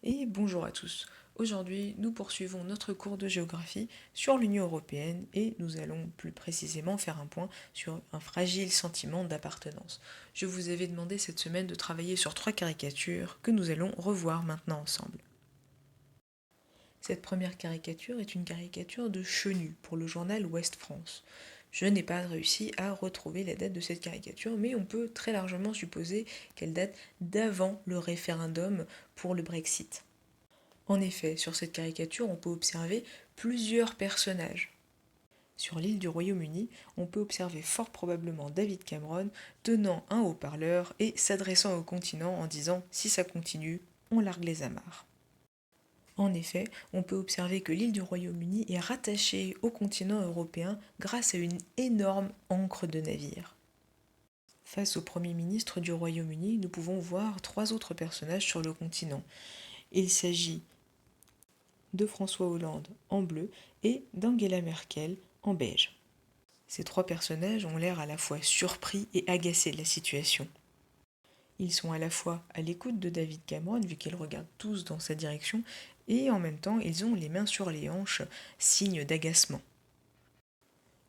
Et bonjour à tous. Aujourd'hui, nous poursuivons notre cours de géographie sur l'Union européenne et nous allons plus précisément faire un point sur un fragile sentiment d'appartenance. Je vous avais demandé cette semaine de travailler sur 3 caricatures que nous allons revoir maintenant ensemble. Cette première caricature est une caricature de Chenu pour le journal Ouest France. Je n'ai pas réussi à retrouver la date de cette caricature, mais on peut très largement supposer qu'elle date d'avant le référendum pour le Brexit. En effet, sur cette caricature, on peut observer plusieurs personnages. Sur l'île du Royaume-Uni, on peut observer fort probablement David Cameron tenant un haut-parleur et s'adressant au continent en disant « si ça continue, on largue les amarres ». En effet, on peut observer que l'île du Royaume-Uni est rattachée au continent européen grâce à une énorme ancre de navire. Face au Premier ministre du Royaume-Uni, nous pouvons voir 3 autres personnages sur le continent. Il s'agit de François Hollande en bleu et d'Angela Merkel en beige. Ces 3 personnages ont l'air à la fois surpris et agacés de la situation. Ils sont à la fois à l'écoute de David Cameron, vu qu'ils regardent tous dans sa direction, et en même temps ils ont les mains sur les hanches, signe d'agacement.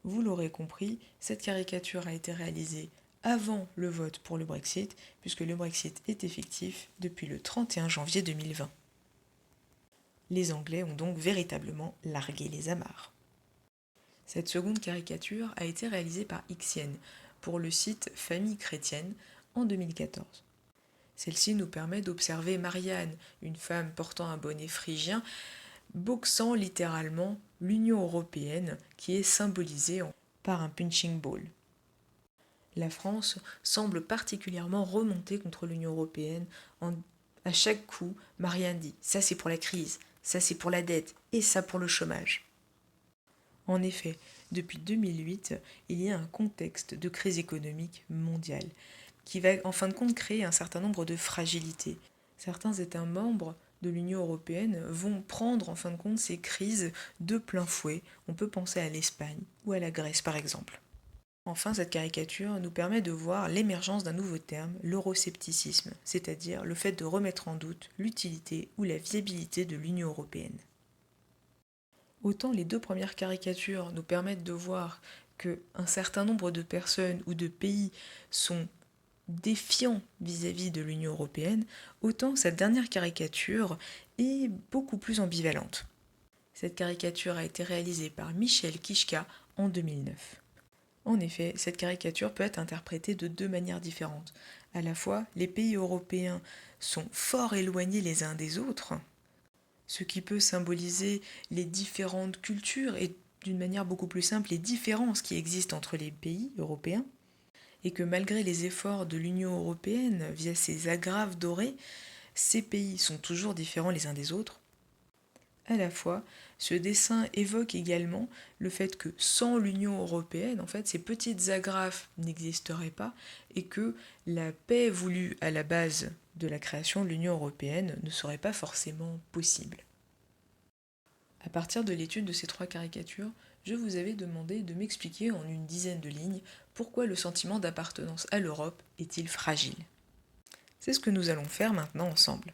Vous l'aurez compris, cette caricature a été réalisée avant le vote pour le Brexit, puisque le Brexit est effectif depuis le 31 janvier 2020. Les Anglais ont donc véritablement largué les amarres. Cette seconde caricature a été réalisée par Xian pour le site Famille chrétienne en 2014. Celle-ci nous permet d'observer Marianne, une femme portant un bonnet phrygien, boxant littéralement l'Union européenne qui est symbolisée par un punching ball. La France semble particulièrement remontée contre l'Union européenne. À chaque coup, Marianne dit « ça c'est pour la crise, ça c'est pour la dette et ça pour le chômage ». En effet, depuis 2008, il y a un contexte de crise économique mondiale qui va en fin de compte créer un certain nombre de fragilités. Certains États membres de l'Union européenne vont prendre en fin de compte ces crises de plein fouet. On peut penser à l'Espagne ou à la Grèce par exemple. Enfin, cette caricature nous permet de voir l'émergence d'un nouveau terme, l'euroscepticisme, c'est-à-dire le fait de remettre en doute l'utilité ou la viabilité de l'Union européenne. Autant les 2 premières caricatures nous permettent de voir qu'un certain nombre de personnes ou de pays sont défiants vis-à-vis de l'Union européenne, autant cette dernière caricature est beaucoup plus ambivalente. Cette caricature a été réalisée par Michel Kiszka en 2009. En effet, cette caricature peut être interprétée de 2 manières différentes. À la fois, les pays européens sont fort éloignés les uns des autres, ce qui peut symboliser les différentes cultures et d'une manière beaucoup plus simple les différences qui existent entre les pays européens, et que malgré les efforts de l'Union européenne via ses agrafes dorées, ces pays sont toujours différents les uns des autres. À la fois, ce dessin évoque également le fait que sans l'Union européenne, en fait, ces petites agrafes n'existeraient pas et que la paix voulue à la base de la création de l'Union européenne ne serait pas forcément possible. À partir de l'étude de ces 3 caricatures, je vous avais demandé de m'expliquer en une dizaine de lignes pourquoi le sentiment d'appartenance à l'Europe est-il fragile. C'est ce que nous allons faire maintenant ensemble.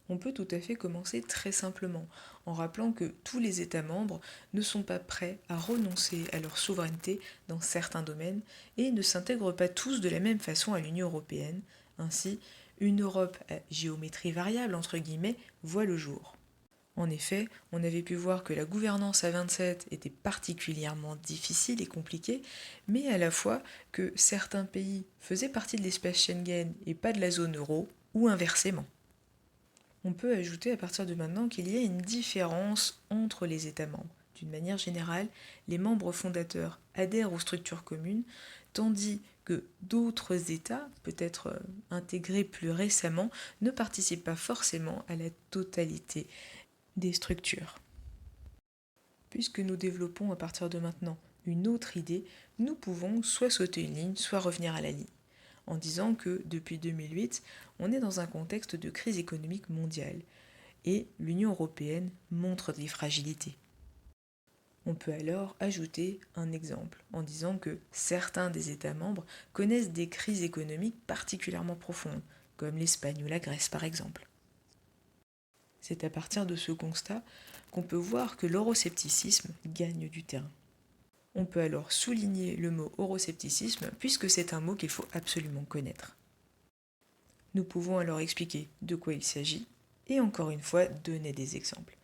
On peut tout à fait commencer très simplement en rappelant que tous les États membres ne sont pas prêts à renoncer à leur souveraineté dans certains domaines et ne s'intègrent pas tous de la même façon à l'Union européenne. Ainsi, une Europe à géométrie variable, entre guillemets, voit le jour. En effet, on avait pu voir que la gouvernance à 27 était particulièrement difficile et compliquée, mais à la fois que certains pays faisaient partie de l'espace Schengen et pas de la zone euro, ou inversement. On peut ajouter à partir de maintenant qu'il y a une différence entre les États membres. D'une manière générale, les membres fondateurs adhèrent aux structures communes, tandis que d'autres États, peut-être intégrés plus récemment, ne participent pas forcément à la totalité des structures. Puisque nous développons à partir de maintenant une autre idée, nous pouvons soit sauter une ligne, soit revenir à la ligne, en disant que depuis 2008, on est dans un contexte de crise économique mondiale, et l'Union européenne montre des fragilités. On peut alors ajouter un exemple en disant que certains des États membres connaissent des crises économiques particulièrement profondes, comme l'Espagne ou la Grèce par exemple. C'est à partir de ce constat qu'on peut voir que l'euroscepticisme gagne du terrain. On peut alors souligner le mot euroscepticisme puisque c'est un mot qu'il faut absolument connaître. Nous pouvons alors expliquer de quoi il s'agit et encore une fois donner des exemples.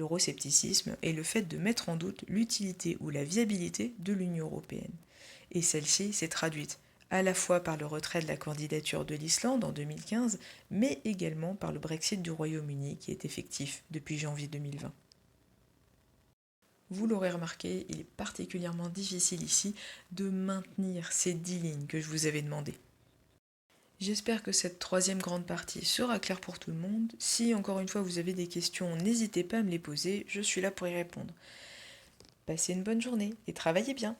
L'euroscepticisme est le fait de mettre en doute l'utilité ou la viabilité de l'Union européenne. Et celle-ci s'est traduite à la fois par le retrait de la candidature de l'Islande en 2015, mais également par le Brexit du Royaume-Uni qui est effectif depuis janvier 2020. Vous l'aurez remarqué, il est particulièrement difficile ici de maintenir ces 10 lignes que je vous avais demandées. J'espère que cette troisième grande partie sera claire pour tout le monde. Si encore une fois vous avez des questions, n'hésitez pas à me les poser, je suis là pour y répondre. Passez une bonne journée et travaillez bien.